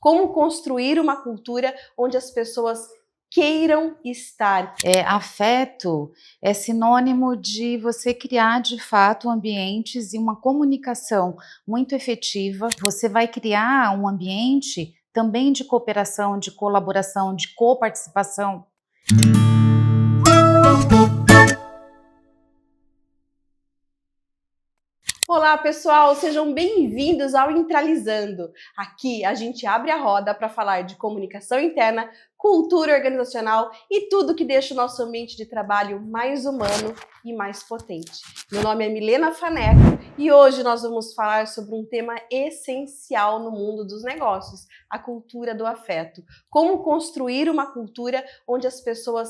Como construir uma cultura onde as pessoas queiram estar. Afeto é sinônimo de você criar de fato ambientes e uma comunicação muito efetiva. Você vai criar um ambiente também de cooperação, de colaboração, de coparticipação. Olá, pessoal, sejam bem-vindos ao Intralizando. Aqui a gente abre a roda para falar de comunicação interna, cultura organizacional e tudo que deixa o nosso ambiente de trabalho mais humano e mais potente. Meu nome é Milena Faneco e hoje nós vamos falar sobre um tema essencial no mundo dos negócios, a cultura do afeto. Como construir uma cultura onde as pessoas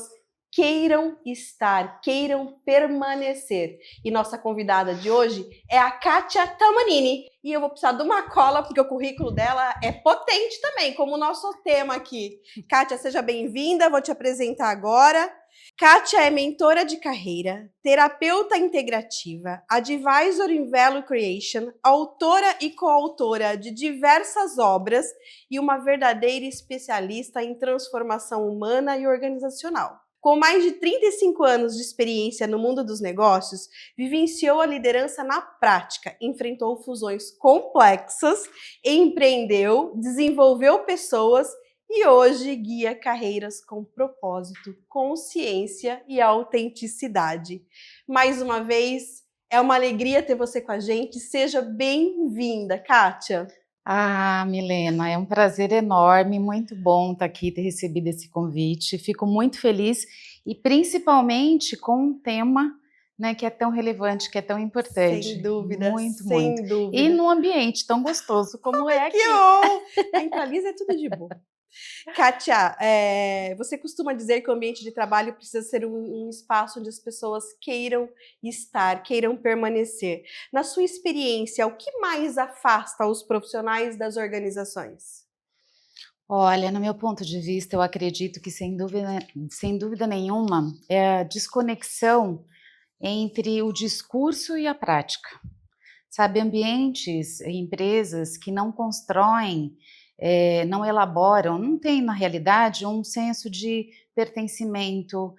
queiram estar, queiram permanecer. E nossa convidada de hoje é a Kátia Tamanini. E eu vou precisar de uma cola, porque o currículo dela é potente também, como o nosso tema aqui. Kátia, seja bem-vinda, vou te apresentar agora. Kátia é mentora de carreira, terapeuta integrativa, advisor em Value Creation, autora e coautora de diversas obras e uma verdadeira especialista em transformação humana e organizacional. Com mais de 35 anos de experiência no mundo dos negócios, vivenciou a liderança na prática, enfrentou fusões complexas, empreendeu, desenvolveu pessoas e hoje guia carreiras com propósito, consciência e autenticidade. Mais uma vez, é uma alegria ter você com a gente. Seja bem-vinda, Kátia. Milena, é um prazer enorme, muito bom estar aqui, ter recebido esse convite. Fico muito feliz e principalmente com um tema, né, que é tão relevante, que é tão importante. Sem dúvida, muito, sem muito. dúvida. E num ambiente tão gostoso como é aqui. Que bom! A Intraliza é tudo de bom. Kátia, você costuma dizer que o ambiente de trabalho precisa ser um espaço onde as pessoas queiram estar, queiram permanecer. Na sua experiência, o que mais afasta os profissionais das organizações? Olha, no meu ponto de vista, eu acredito que sem dúvida nenhuma, é a desconexão entre o discurso e a prática. Sabe, ambientes, empresas que não constroem, não elaboram, não tem na realidade um senso de pertencimento,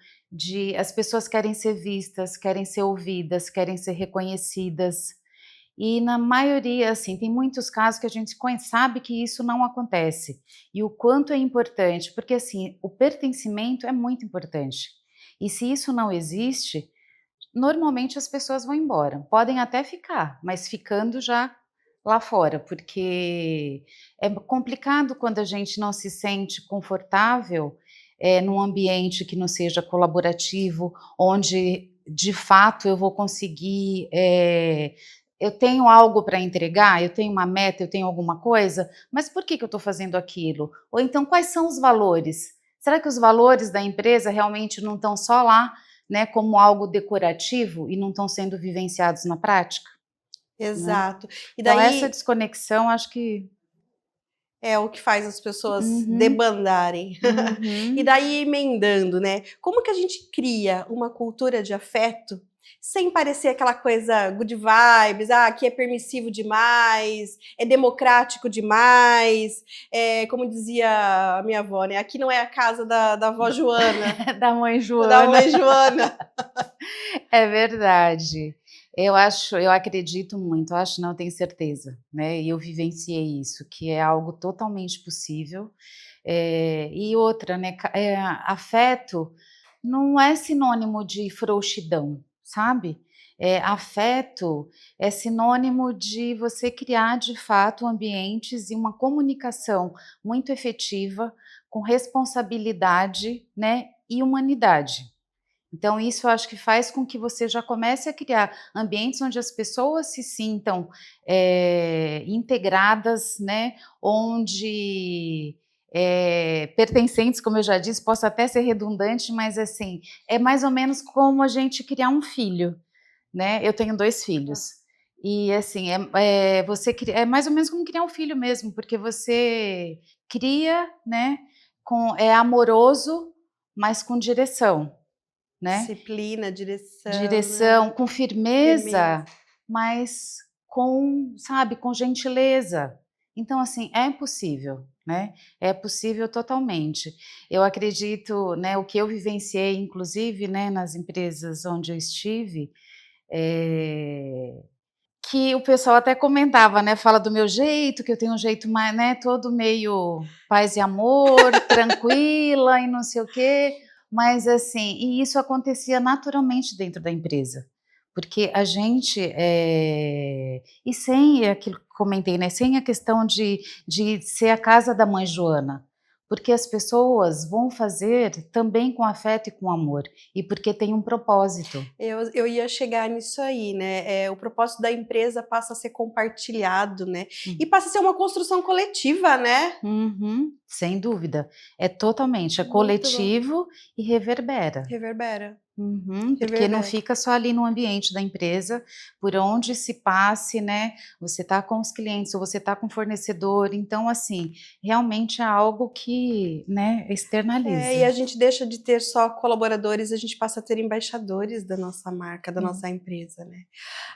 as pessoas querem ser vistas, querem ser ouvidas, querem ser reconhecidas. E na maioria, assim, tem muitos casos que a gente sabe que isso não acontece. E o quanto é importante, porque assim, o pertencimento é muito importante. E se isso não existe, normalmente as pessoas vão embora. Podem até ficar, mas ficando já lá fora, porque é complicado quando a gente não se sente confortável num ambiente que não seja colaborativo, onde de fato eu vou conseguir. Eu tenho algo para entregar, eu tenho uma meta, eu tenho alguma coisa, mas por que eu estou fazendo aquilo? Ou então, quais são os valores? Será que os valores da empresa realmente não estão só lá, né, como algo decorativo e não estão sendo vivenciados na prática? Exato. Né? E Então, essa daí desconexão, acho que... é o que faz as pessoas Uhum, debandarem. E uhum. daí, emendando, né? Como que a gente cria uma cultura de afeto sem parecer aquela coisa good vibes, aqui é permissivo demais, é democrático demais, como dizia a minha avó, né? Aqui não é a casa da avó Joana, Da mãe da Joana. mãe Joana. É verdade. Eu acredito muito, não, tenho certeza, né? E eu vivenciei isso, que é algo totalmente possível. E outra, né? Afeto não é sinônimo de frouxidão, sabe? Afeto é sinônimo de você criar de fato ambientes e uma comunicação muito efetiva, com responsabilidade, né? E humanidade. Então, isso eu acho que faz com que você já comece a criar ambientes onde as pessoas se sintam integradas, né? Onde pertencentes, como eu já disse, posso até ser redundante, mas assim, é mais ou menos como a gente criar um filho, né? Eu tenho 2 filhos. E assim, é mais ou menos como criar um filho mesmo, porque você cria, né? É amoroso, mas com direção. Né? Disciplina, direção, né? Direção, com Firmeza. firmeza, mas com, sabe, com gentileza. Então, assim, é possível. né? É possível totalmente. Eu acredito, né, o que eu vivenciei, inclusive, né, nas empresas onde eu estive, eh, que o pessoal até comentava, né, fala do meu jeito, que eu tenho um jeito mais, né, todo meio paz e amor, tranquila e não sei o quê, mas assim, e isso acontecia naturalmente dentro da empresa, porque a gente, e sem aquilo que comentei, né, sem a questão de ser a casa da mãe Joana, porque as pessoas vão fazer também com afeto e com amor, e porque tem um propósito. Eu ia chegar nisso aí, né? O propósito da empresa passa a ser compartilhado, né? E passa a ser uma construção coletiva, né? Uhum, sem dúvida. É totalmente, é Muito bom. coletivo e reverbera. Reverbera, Uhum, porque não reverbera. fica só ali no ambiente da empresa, por onde se passe, né, você está com os clientes ou você está com o fornecedor, então assim, realmente é algo que, né, E externaliza. a gente deixa de ter só colaboradores, a gente passa a ter embaixadores da nossa marca, da Hum. nossa empresa, né?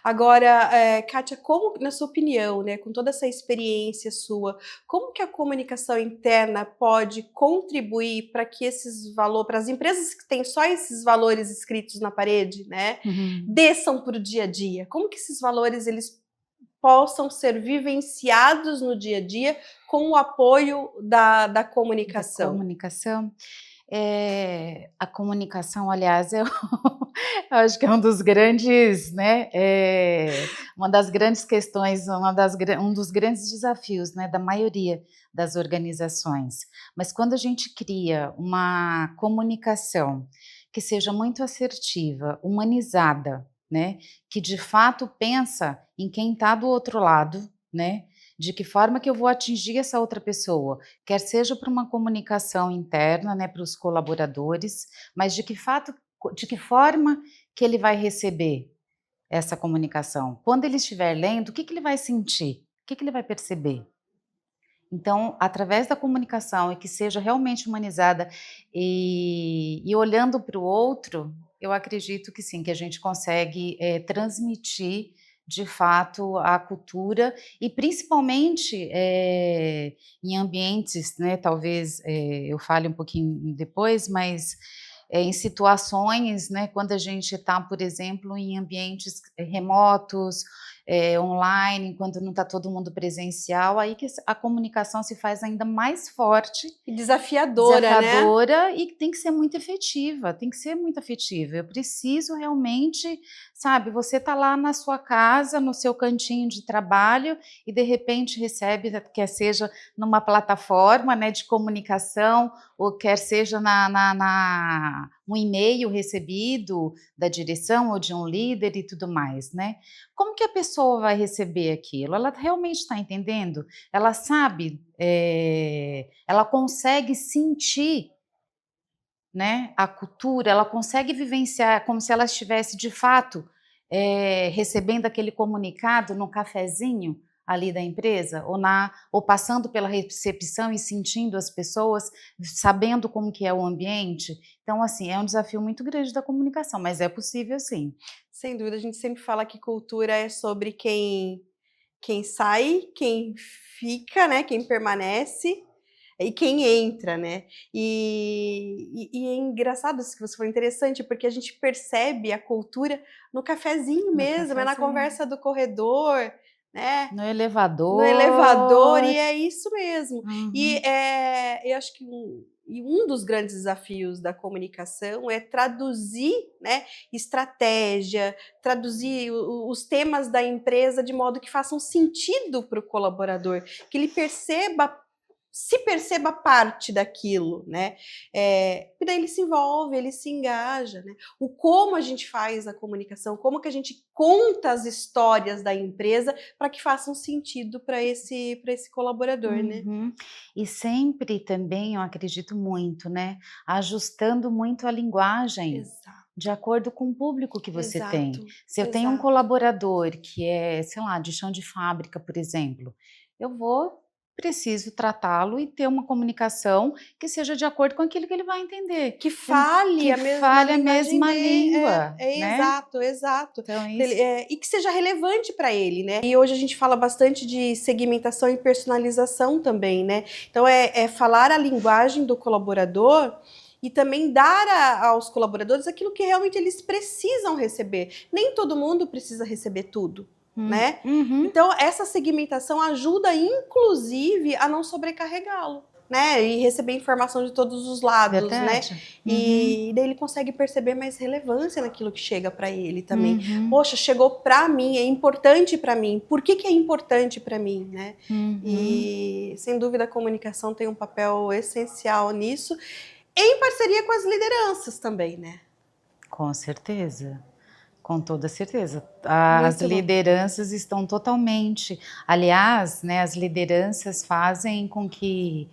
Agora, Kátia, como, na sua opinião, né, com toda essa experiência sua, como que a comunicação interna pode contribuir para que esses valores, para as empresas que têm só esses valores escritos na parede, né, Uhum. desçam para o dia a dia? Como que esses valores eles possam ser vivenciados no dia a dia com o apoio da Da comunicação? comunicação. A comunicação, aliás, eu acho que é um dos grandes, né, uma das grandes questões, um dos grandes desafios, né, da maioria das organizações. Mas quando a gente cria uma comunicação que seja muito assertiva, humanizada, né, que de fato pensa em quem está do outro lado, né, de que forma que eu vou atingir essa outra pessoa, quer seja para uma comunicação interna, né, para os colaboradores, mas de que forma que ele vai receber essa comunicação? Quando ele estiver lendo, o que que ele vai sentir? O que que ele vai perceber? Então, através da comunicação e que seja realmente humanizada e olhando para o outro, eu acredito que sim, que a gente consegue transmitir de fato a cultura e principalmente em ambientes, né, talvez eu fale um pouquinho depois, mas em situações, né, quando a gente está, por exemplo, em ambientes remotos, online, quando não está todo mundo presencial, aí que a comunicação se faz ainda mais forte, E desafiadora, né? desafiadora e tem que ser muito efetiva, tem que ser muito efetiva. Eu preciso realmente, sabe, você está lá na sua casa, no seu cantinho de trabalho e de repente recebe, quer seja numa plataforma, né, de comunicação ou quer seja um e-mail recebido da direção ou de um líder e tudo mais, né? Como que a pessoa vai receber aquilo? Ela realmente está entendendo? Ela sabe, ela consegue sentir, né, a cultura, ela consegue vivenciar como se ela estivesse de fato, recebendo aquele comunicado no cafezinho ali da empresa, ou passando pela recepção e sentindo as pessoas, sabendo como que é o ambiente. Então, assim, é um desafio muito grande da comunicação, mas é possível sim. Sem dúvida, a gente sempre fala que cultura é sobre quem sai, quem fica, né, quem permanece e quem entra, né. E é engraçado isso que você falou, interessante, porque a gente percebe a cultura no cafezinho No mesmo, é na cafezinho, conversa do corredor, né, no no elevador, elevador. e é isso mesmo. E, Uhum. eu acho que um dos grandes desafios da comunicação é traduzir, né, estratégia, traduzir os temas da empresa de modo que façam sentido para o colaborador, que ele se perceba parte daquilo, né? E daí ele se envolve, ele se engaja, né? O como a gente faz a comunicação, como que a gente conta as histórias da empresa para que façam sentido para esse colaborador, né? Uhum. E sempre também, eu acredito muito, né, ajustando muito a linguagem, Exato, de acordo com o público que você tem. exato, Se eu tenho um exato. colaborador que é, sei lá, de chão de fábrica, por exemplo, eu vou preciso tratá-lo e ter uma comunicação que seja de acordo com aquilo que ele vai entender. Que fale Que a mesma fale a linguagem mesma dele. língua, né? Exato, exato. Então isso E que seja relevante para ele, né? E hoje a gente fala bastante de segmentação e personalização também, né? Então é falar a linguagem do colaborador e também dar aos colaboradores aquilo que realmente eles precisam receber. Nem todo mundo precisa receber tudo, né? Uhum. Então essa segmentação ajuda, inclusive, a não sobrecarregá-lo, né? E receber informação de todos os lados, Verdade. né? E daí ele consegue perceber mais relevância naquilo que chega para ele também. Uhum. Poxa, chegou para mim, é importante para mim. Por que é importante para mim, né? Uhum. E sem dúvida a comunicação tem um papel essencial nisso, em parceria com as lideranças também, né? Com certeza. Com toda certeza. As Muito bom. lideranças estão totalmente... Aliás, né, as lideranças fazem com que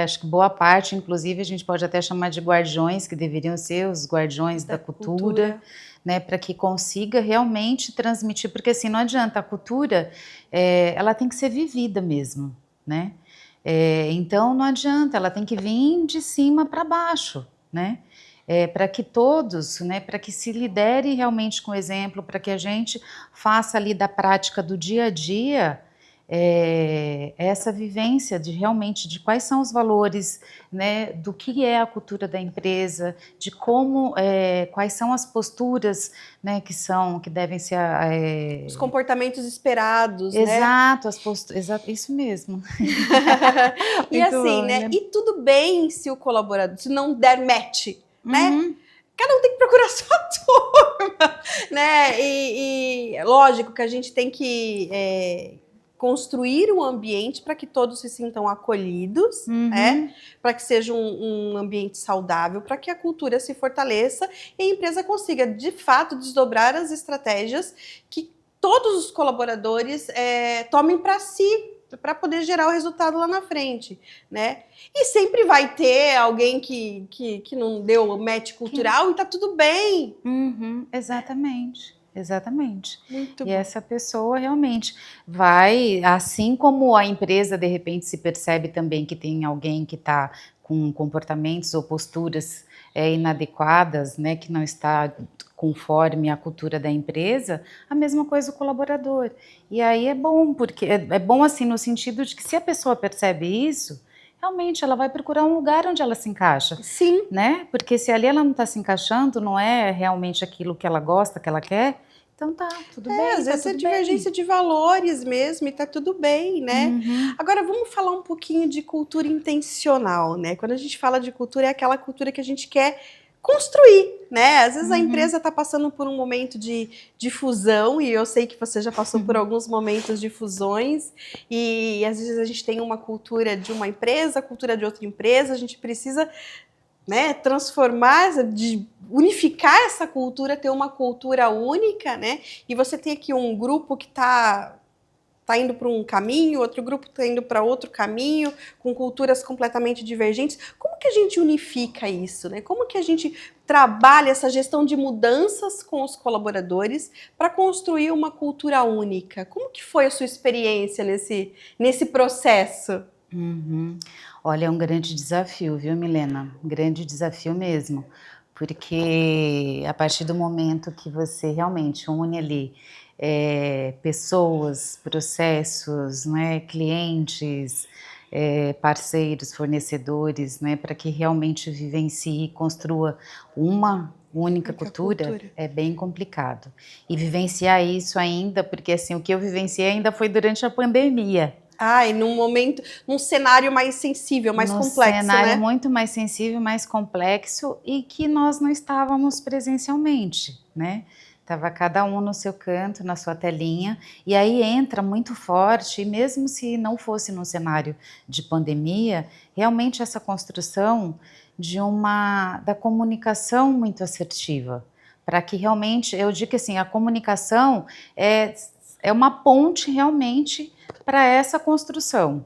acho que boa parte, inclusive, a gente pode até chamar de guardiões, que deveriam ser os guardiões da cultura, né, para que consiga realmente transmitir, porque assim, não adianta, a cultura, ela tem que ser vivida mesmo, né? Então não adianta, ela tem que vir de cima para baixo, né? Para que todos, né, para que se lidere realmente com o exemplo, para que a gente faça ali da prática do dia a dia essa vivência de realmente de quais são os valores, né, do que é a cultura da empresa, de como, quais são as posturas, né, que devem ser os comportamentos esperados, exato, né? Exato, isso mesmo. E assim, né? E tudo bem se o colaborador, se não der match, né? Uhum. Cada um tem que procurar a sua turma, né? E lógico que a gente tem que construir um ambiente para que todos se sintam acolhidos, né? Para que seja um ambiente saudável, para que a cultura se fortaleça e a empresa consiga, de fato, desdobrar as estratégias que todos os colaboradores tomem para si, para poder gerar o resultado lá na frente, né? E sempre vai ter alguém que não deu o match cultural e tá tudo bem. Exatamente. Exatamente. Muito E bom. essa pessoa realmente vai, assim como a empresa de repente se percebe também que tem alguém que está com comportamentos ou posturas inadequadas, né, que não está conforme a cultura da empresa, a mesma coisa o colaborador. E aí é bom, porque é bom assim no sentido de que se a pessoa percebe isso, realmente ela vai procurar um lugar onde ela se encaixa. Sim. Né? Porque se ali ela não está se encaixando, não é realmente aquilo que ela gosta, que ela quer, então tá, tudo bem, Às vezes tá é tudo divergência de valores mesmo e tá tudo bem, né? Agora vamos falar um pouquinho de cultura intencional, né? Quando a gente fala de cultura, é aquela cultura que a gente quer construir, né? Às vezes a empresa está passando por um momento de fusão, e eu sei que você já passou por alguns momentos de fusões, e às vezes a gente tem uma cultura de uma empresa, cultura de outra empresa, a gente precisa, né, transformar, unificar essa cultura, ter uma cultura única, né? E você tem aqui um grupo que tá indo para um caminho, outro grupo está indo para outro caminho, com culturas completamente divergentes. Como que a gente unifica isso, né? Como que a gente trabalha essa gestão de mudanças com os colaboradores para construir uma cultura única? Como que foi a sua experiência nesse processo? Olha, é um grande desafio, viu, Milena? Um grande desafio mesmo, porque a partir do momento que você realmente une ali pessoas, processos, né, clientes, parceiros, fornecedores, né, para que realmente vivencie e construa uma única cultura, é bem complicado. E vivenciar isso ainda, porque assim, o que eu vivenciei ainda foi durante a pandemia. E num cenário mais sensível, mais complexo, né? Num cenário muito mais sensível, mais complexo, e que nós não estávamos presencialmente, né? Estava cada um no seu canto, na sua telinha, e aí entra muito forte, e mesmo se não fosse num cenário de pandemia, realmente essa construção da comunicação muito assertiva, para que realmente, eu digo que assim, a comunicação é uma ponte realmente para essa construção,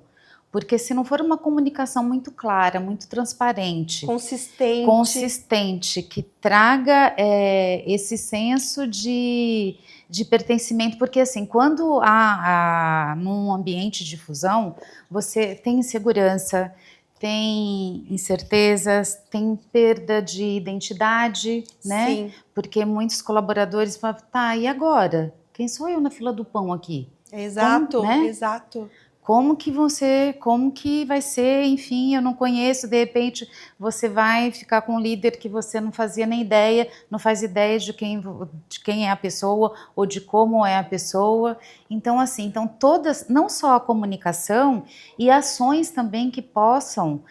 Porque se não for uma comunicação muito clara, muito transparente, consistente, que traga esse senso de pertencimento, porque assim, quando num ambiente de fusão, você tem insegurança, tem incertezas, tem perda de identidade, né? Sim. Porque muitos colaboradores falam, tá, e agora? Quem sou eu na fila do pão aqui? Exato, né? exato. Como que vai ser, enfim, eu não conheço, de repente você vai ficar com um líder que você não fazia nem ideia, não faz ideia de quem é a pessoa ou de como é a pessoa. Então, assim, todas, não só a comunicação e ações também que possam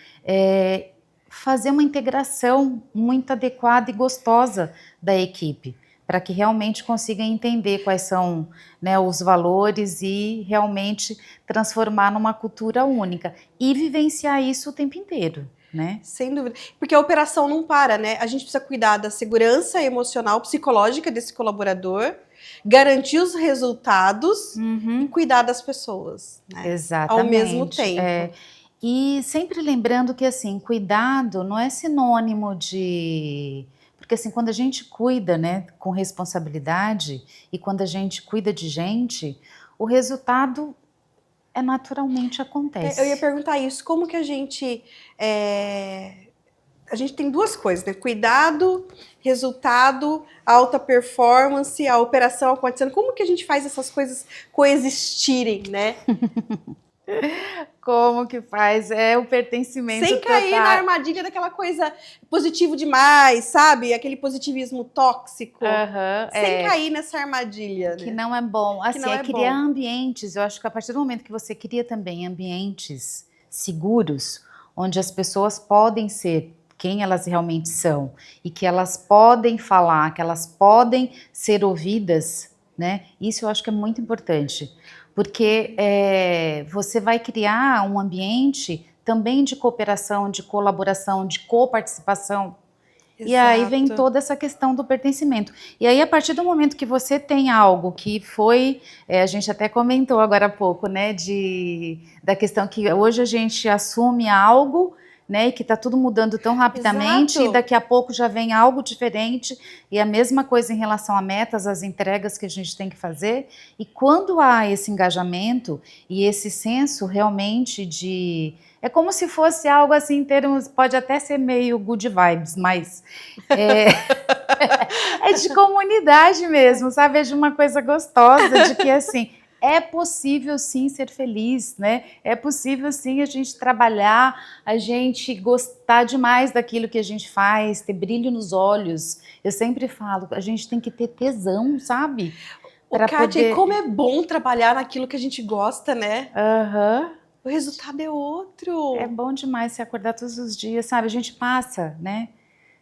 fazer uma integração muito adequada e gostosa da equipe, para que realmente consiga entender quais são, né, os valores e realmente transformar numa cultura única e vivenciar isso o tempo inteiro, né? Sem dúvida, porque a operação não para, né? A gente precisa cuidar da segurança emocional, psicológica desse colaborador, garantir os resultados e cuidar das pessoas, né? Exatamente. Ao mesmo tempo. E sempre lembrando que, assim, cuidado não é sinônimo de... Porque, assim, quando a gente cuida, né, com responsabilidade e quando a gente cuida de gente, o resultado naturalmente acontece. Eu ia perguntar isso, como que a gente tem duas coisas, né? Cuidado, resultado, alta performance, a operação acontecendo. Como que a gente faz essas coisas coexistirem, né? Como que faz? É o pertencimento sem cair total. na armadilha daquela coisa positivo demais, sabe? Aquele positivismo tóxico. Sem cair nessa armadilha. Que não é bom. Assim, não é criar bom. ambientes. Eu acho que a partir do momento que você cria também ambientes seguros, onde as pessoas podem ser quem elas realmente são e que elas podem falar, que elas podem ser ouvidas, né? Isso eu acho que é muito importante. Porque você vai criar um ambiente também de cooperação, de colaboração, de coparticipação. Exato. E aí vem toda essa questão do pertencimento. E aí, a partir do momento que você tem algo que foi, a gente até comentou agora há pouco, né, da questão que hoje a gente assume algo, né, e que está tudo mudando tão rapidamente, Exato. E daqui a pouco já vem algo diferente, e a mesma coisa em relação a metas, as entregas que a gente tem que fazer, e quando há esse engajamento e esse senso realmente de... É como se fosse algo assim em termos, pode até ser meio good vibes, mas é de comunidade mesmo, sabe? É de uma coisa gostosa, de que assim... É possível sim ser feliz, né? É possível sim a gente trabalhar, a gente gostar demais daquilo que a gente faz, ter brilho nos olhos. Eu sempre falo, a gente tem que ter tesão, sabe? Kátia, e como é bom trabalhar naquilo que a gente gosta, né? O resultado é outro. É bom demais se acordar todos os dias, sabe? A gente passa, né?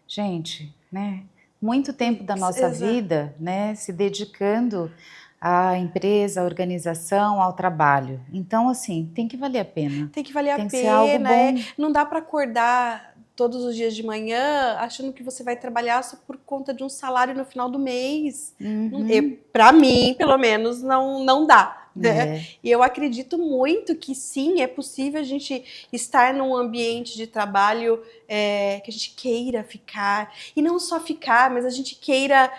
Gente, né? Muito tempo da nossa vida, né? Se dedicando à empresa, à organização, ao trabalho. Então, assim, tem que valer a pena. Tem que valer a pena. Ser algo bom. Não dá para acordar todos os dias de manhã achando que você vai trabalhar só por conta de um salário no final do mês. Para mim, pelo menos, não dá. Né? E eu acredito muito que sim, é possível a gente estar num ambiente de trabalho que a gente queira ficar, e não só ficar, mas a gente queira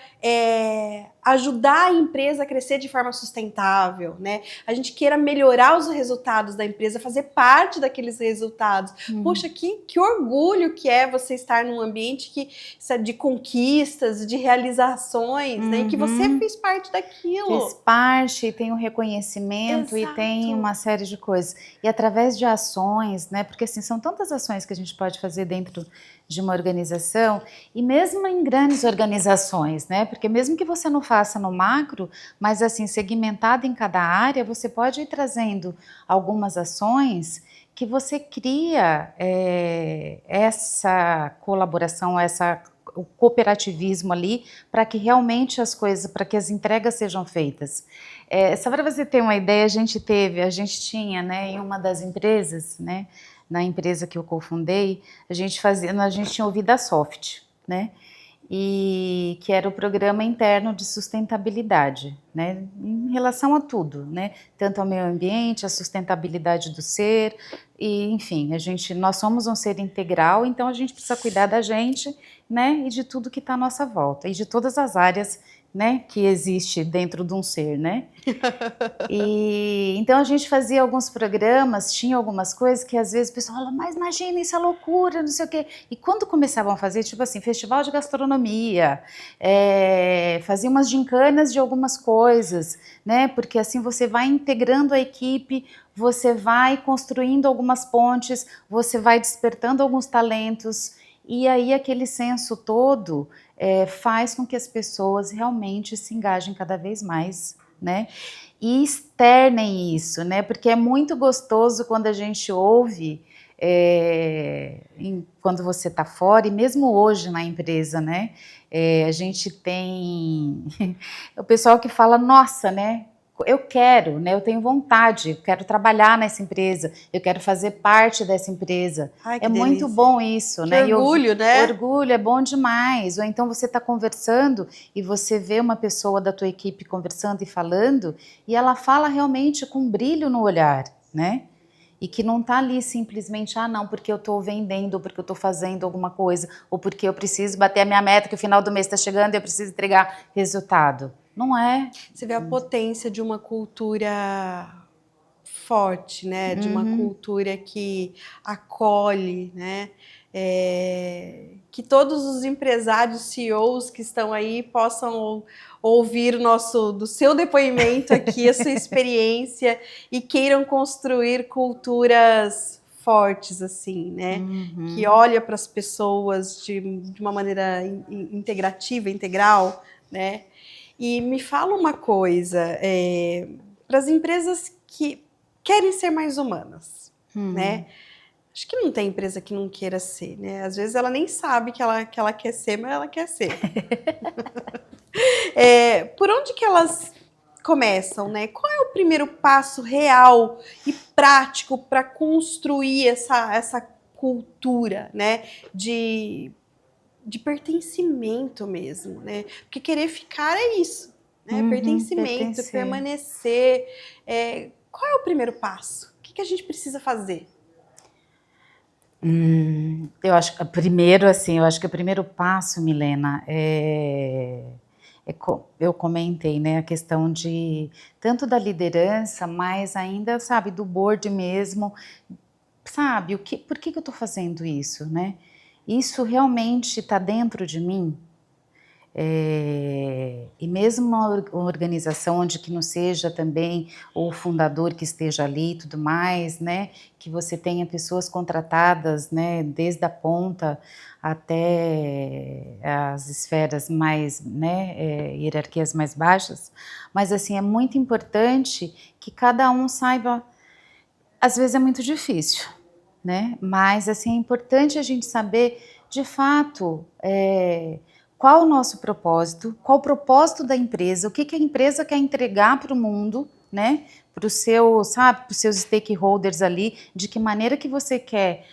ajudar a empresa a crescer de forma sustentável, né? A gente queira melhorar os resultados da empresa, fazer parte daqueles resultados. Poxa, que orgulho que é você estar num ambiente de conquistas, de realizações, né? E que você fez parte daquilo. Fez parte, tem um reconhecimento. E tem uma série de coisas. E através de ações, né? Porque assim, são tantas ações que a gente pode fazer dentro de uma organização, e mesmo em grandes organizações, né? Porque mesmo que você não faça no macro, mas assim, segmentado em cada área, você pode ir trazendo algumas ações que você cria essa colaboração, o cooperativismo ali, para que realmente para que as entregas sejam feitas. Só para você ter uma ideia, a gente tinha, né, em uma das empresas, né, na empresa que eu cofundei, a gente tinha o VidaSoft, né, e que era o programa interno de sustentabilidade, né, em relação a tudo, né, tanto ao meio ambiente, a sustentabilidade do ser, e enfim, nós somos um ser integral, então a gente precisa cuidar da gente, né, e de tudo que está à nossa volta, e de todas as áreas, né, que existe dentro de um ser, né. E então a gente fazia alguns programas, tinha algumas coisas que às vezes o pessoal fala, mas imagina, isso é loucura, não sei o quê. E quando começavam a fazer, tipo assim, festival de gastronomia, fazia umas gincanas de algumas coisas, né? Porque assim você vai integrando a equipe, você vai construindo algumas pontes, você vai despertando alguns talentos, e aí aquele senso todo faz com que as pessoas realmente se engajem cada vez mais, né? E externem isso, né? Porque é muito gostoso quando a gente ouve, quando você está fora, e mesmo hoje na empresa, né? A gente tem o pessoal que fala, nossa, né? Eu quero, né? Eu tenho vontade, eu quero trabalhar nessa empresa, eu quero fazer parte dessa empresa. Ai, que É muito delícia. bom isso, Que né? orgulho, né? Orgulho é bom demais. Ou então você está conversando e você vê uma pessoa da tua equipe conversando e falando, e ela fala realmente com brilho no olhar, né? E que não está ali simplesmente, não, porque eu estou vendendo, ou porque eu estou fazendo alguma coisa, ou porque eu preciso bater a minha meta, que o final do mês está chegando e eu preciso entregar resultado. Não é. Você vê a potência de uma cultura forte, né? De uma cultura que acolhe, né? Que todos os empresários, CEOs que estão aí possam ouvir do seu depoimento aqui, a sua experiência, e queiram construir culturas fortes, assim, né? Que olha para as pessoas de uma maneira integrativa, integral, né? E me fala uma coisa, para as empresas que querem ser mais humanas, né? Acho que não tem empresa que não queira ser, né? Às vezes ela nem sabe que ela quer ser, mas ela quer ser. Por onde que elas começam, né? Qual é o primeiro passo real e prático para construir essa cultura, né? De pertencimento mesmo, né? Porque querer ficar é isso, né? Pertencimento, Pertencer. permanecer. Qual é o primeiro passo? O que a gente precisa fazer? Eu acho que primeiro, assim, eu acho que o primeiro passo, Milena, eu comentei, né, a questão de tanto da liderança, mas ainda, sabe, do board mesmo, sabe, por que eu estou fazendo isso, né? Isso realmente está dentro de mim? E mesmo uma organização onde que não seja também o fundador que esteja ali e tudo mais, né, que você tenha pessoas contratadas, né, desde a ponta até as esferas mais, né, hierarquias mais baixas, mas assim, é muito importante que cada um saiba, às vezes é muito difícil, né, mas assim, é importante a gente saber, de fato, qual o nosso propósito, qual o propósito da empresa, o que a empresa quer entregar para o mundo, né? Para os seus stakeholders ali, de que maneira que você quer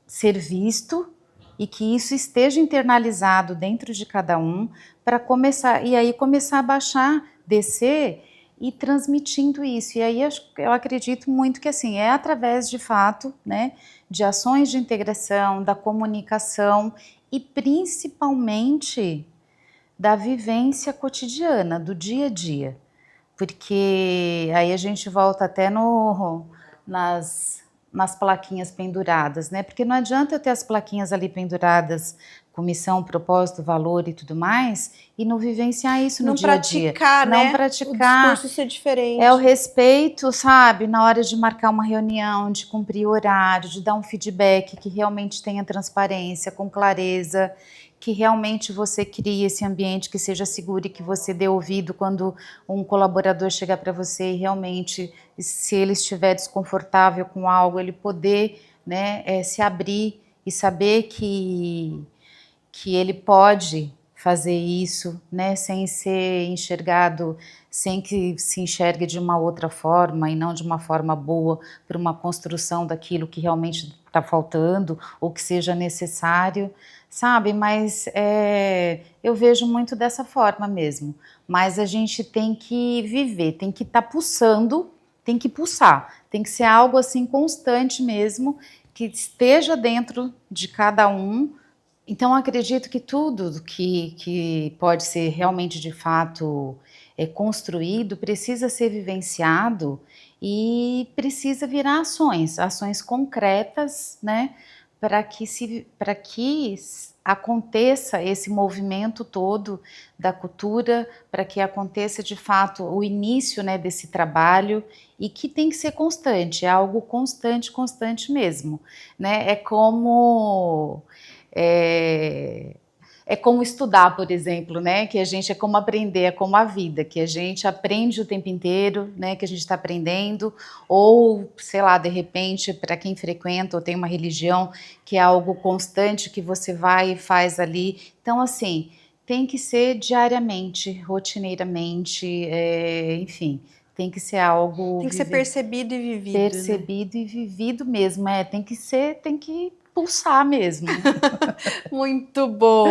ser visto e que isso esteja internalizado dentro de cada um, para começar, e aí começar a baixar, descer e transmitindo isso. E aí eu acredito muito que assim, é através de fato, né, de ações de integração, da comunicação, e principalmente da vivência cotidiana, do dia a dia, porque aí a gente volta até nas plaquinhas penduradas, né? Porque não adianta eu ter as plaquinhas ali penduradas com missão, propósito, valor e tudo mais, e não vivenciar isso no dia a dia. Praticar, não né? praticar. O discurso ser diferente. É o respeito, sabe, na hora de marcar uma reunião, de cumprir horário, de dar um feedback que realmente tenha transparência, com clareza, que realmente você crie esse ambiente que seja seguro e que você dê ouvido quando um colaborador chegar para você e realmente, se ele estiver desconfortável com algo, ele poder, né, se abrir e saber que ele pode fazer isso, né, sem ser enxergado, sem que se enxergue de uma outra forma e não de uma forma boa para uma construção daquilo que realmente está faltando ou que seja necessário, sabe? Mas eu vejo muito dessa forma mesmo. Mas a gente tem que viver, tem que estar pulsando, tem que pulsar, tem que ser algo assim constante mesmo, que esteja dentro de cada um. Então, acredito que tudo que pode ser realmente, de fato, construído, precisa ser vivenciado e precisa virar ações concretas, né, para que aconteça esse movimento todo da cultura, para que aconteça, de fato, o início, né, desse trabalho, e que tem que ser constante, é algo constante, constante mesmo, né, é, é como estudar, por exemplo, né? Que a gente é como aprender, é como a vida, que a gente aprende o tempo inteiro, né? Que a gente está aprendendo, ou sei lá, de repente, para quem frequenta ou tem uma religião, que é algo constante que você vai e faz ali. Então, assim, tem que ser diariamente, rotineiramente, enfim, tem que ser algo Tem que ser percebido e vivido, né? percebido e vivido mesmo, tem que pulsar mesmo. Muito bom.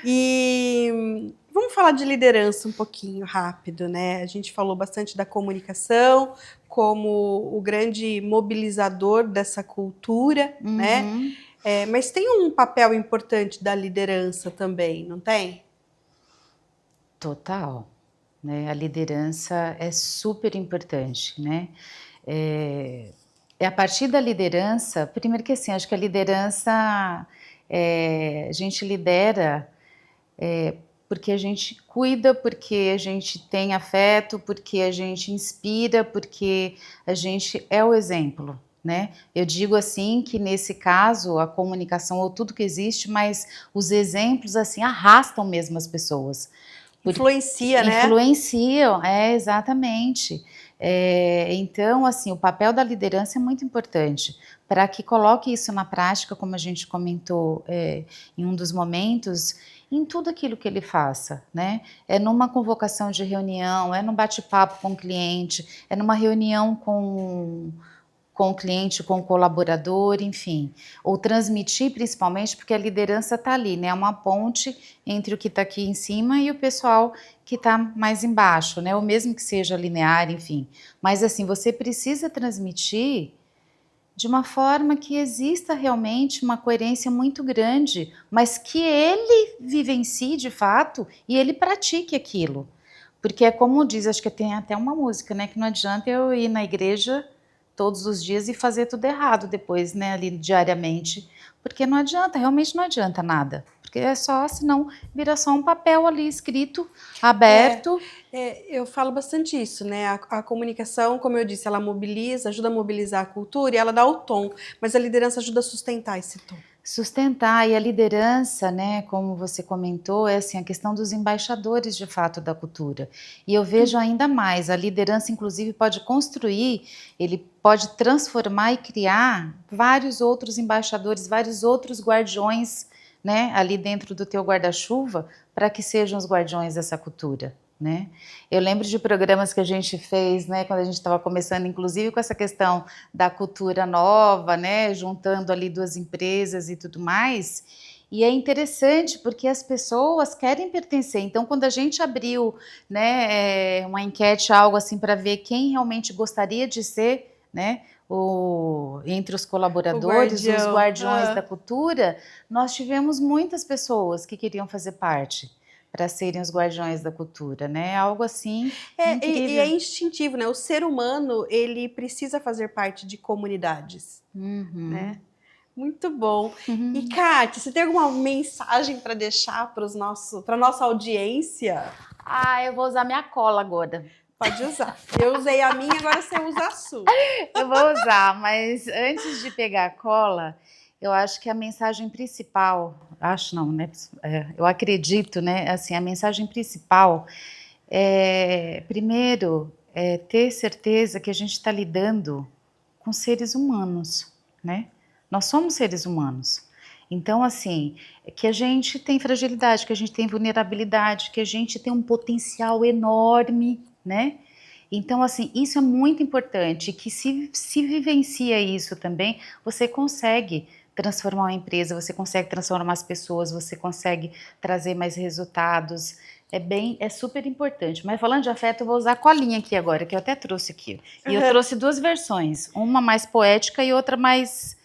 E vamos falar de liderança um pouquinho rápido, né? A gente falou bastante da comunicação como o grande mobilizador dessa cultura, né? Uhum. Mas tem um papel importante da liderança também, não tem? Total, né? A liderança é super importante, né? É a partir da liderança, primeiro que assim, acho que a liderança, a gente lidera porque a gente cuida, porque a gente tem afeto, porque a gente inspira, porque a gente é o exemplo, né? Eu digo assim que nesse caso a comunicação ou tudo que existe, mas os exemplos assim arrastam mesmo as pessoas. Influencia, né? Influenciam, exatamente. Então, assim, o papel da liderança é muito importante para que coloque isso na prática, como a gente comentou em um dos momentos, em tudo aquilo que ele faça, né? É numa convocação de reunião, é num bate-papo com o cliente, é numa reunião com o cliente, com o colaborador, enfim, ou transmitir principalmente, porque a liderança está ali, né? É uma ponte entre o que está aqui em cima e o pessoal que está mais embaixo, né? Ou mesmo que seja linear, enfim. Mas assim, você precisa transmitir de uma forma que exista realmente uma coerência muito grande, mas que ele vivencie de fato e ele pratique aquilo. Porque é como diz, acho que tem até uma música, né? Que não adianta eu ir na igreja todos os dias e fazer tudo errado depois, né, ali diariamente, porque não adianta, realmente não adianta nada, porque é só, senão vira só um papel ali escrito, aberto. Eu falo bastante isso, né? A comunicação, como eu disse, ela mobiliza, ajuda a mobilizar a cultura e ela dá o tom, mas a liderança ajuda a sustentar esse tom. Sustentar, e a liderança, né, como você comentou, é assim, a questão dos embaixadores de fato da cultura. E eu vejo ainda mais, a liderança inclusive pode construir, ele pode transformar e criar vários outros embaixadores, vários outros guardiões, né, ali dentro do teu guarda-chuva, para que sejam os guardiões dessa cultura, né? Eu lembro de programas que a gente fez, né, quando a gente estava começando, inclusive com essa questão da cultura nova, né, juntando ali duas empresas e tudo mais, e é interessante porque as pessoas querem pertencer. Então, quando a gente abriu, né, uma enquete, algo assim, para ver quem realmente gostaria de ser, né, entre os colaboradores, os guardiões da cultura, nós tivemos muitas pessoas que queriam fazer parte para serem os guardiões da cultura, né? Algo assim incrível. E é instintivo, né? O ser humano, ele precisa fazer parte de comunidades, né? Muito bom. E, Kátia, você tem alguma mensagem para deixar para a nossa audiência? Eu vou usar minha cola agora. Pode usar. Eu usei a minha, agora você usa a sua. Eu vou usar, mas antes de pegar a cola, eu acho que a mensagem principal, acho não, né? Eu acredito, né? Assim, a mensagem principal primeiro, ter certeza que a gente está lidando com seres humanos, né? Nós somos seres humanos. Então, assim, que a gente tem fragilidade, que a gente tem vulnerabilidade, que a gente tem um potencial enorme, né? Então, assim, isso é muito importante, que se vivencia isso também, você consegue transformar uma empresa, você consegue transformar as pessoas, você consegue trazer mais resultados. É super importante. Mas falando de afeto, eu vou usar a colinha aqui agora, que eu até trouxe aqui. E eu trouxe duas versões, uma mais poética e outra mais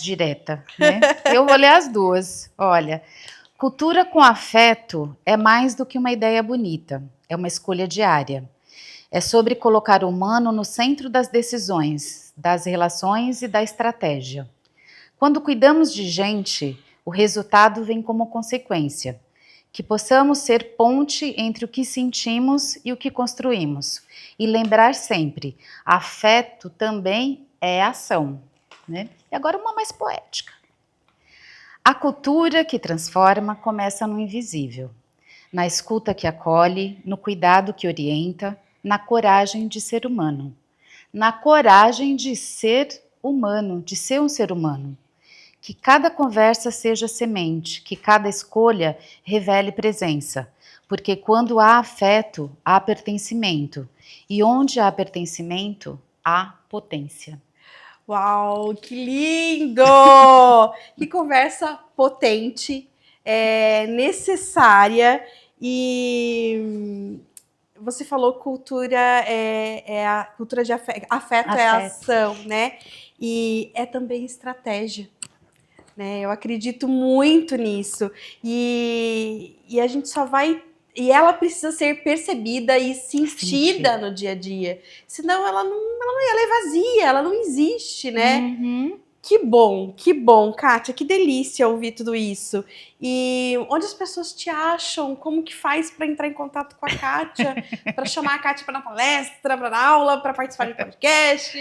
direta, né? Eu vou ler as duas. Olha, cultura com afeto é mais do que uma ideia bonita, é uma escolha diária. É sobre colocar o humano no centro das decisões, das relações e da estratégia. Quando cuidamos de gente, o resultado vem como consequência. Que possamos ser ponte entre o que sentimos e o que construímos. E lembrar sempre, afeto também é ação. Né? E agora uma mais poética. A cultura que transforma começa no invisível, na escuta que acolhe, no cuidado que orienta, na coragem de ser humano. Na coragem de ser humano, de ser um ser humano. Que cada conversa seja semente, que cada escolha revele presença. Porque quando há afeto, há pertencimento. E onde há pertencimento, há potência. Uau, que lindo! Que conversa potente, necessária. E você falou cultura a cultura de afeto. Afeto é ação, né? E é também estratégia. Né? Eu acredito muito nisso. E a gente só vai. E ela precisa ser percebida e sentida no dia a dia. Senão ela é vazia, ela não existe, né? Uhum. Que bom, Kátia, que delícia ouvir tudo isso. E onde as pessoas te acham? Como que faz para entrar em contato com a Kátia? Para chamar a Kátia para dar palestra, para dar aula, para participar de podcasts?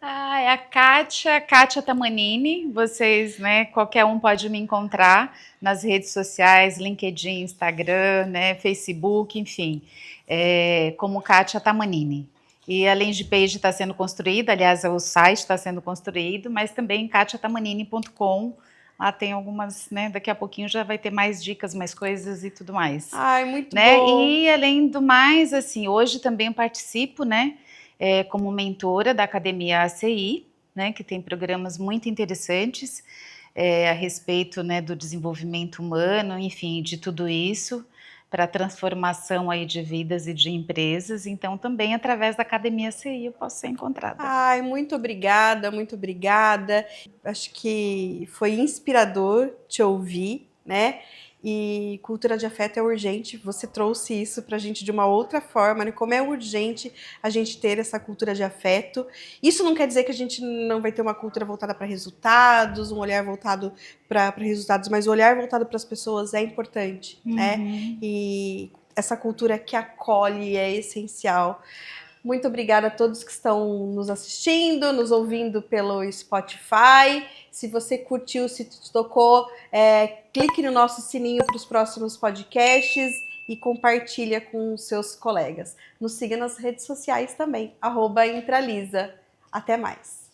É a Kátia Tamanini. Vocês, né, qualquer um pode me encontrar nas redes sociais, LinkedIn, Instagram, né, Facebook, enfim, como Kátia Tamanini. E a landing page está sendo construída, aliás, o site está sendo construído, mas também katiatamanini.com. Lá tem algumas, né, daqui a pouquinho já vai ter mais dicas, mais coisas e tudo mais. Ai, muito né? bom. E além do mais, assim, hoje também participo, né, como mentora da Academia ACI, né, que tem programas muito interessantes a respeito, né, do desenvolvimento humano, enfim, de tudo isso, para a transformação aí de vidas e de empresas. Então, também através da Academia ACI eu posso ser encontrada. Ai, muito obrigada, muito obrigada. Acho que foi inspirador te ouvir, né? E cultura de afeto é urgente. Você trouxe isso para a gente de uma outra forma, né? Como é urgente a gente ter essa cultura de afeto. Isso não quer dizer que a gente não vai ter uma cultura voltada para resultados, um olhar voltado para resultados, mas o olhar voltado para as pessoas é importante, né? E essa cultura que acolhe é essencial. Muito obrigada a todos que estão nos assistindo, nos ouvindo pelo Spotify. Se você curtiu, se te tocou, clique no nosso sininho para os próximos podcasts e compartilha com os seus colegas. Nos siga nas redes sociais também, @Intralisa. Até mais!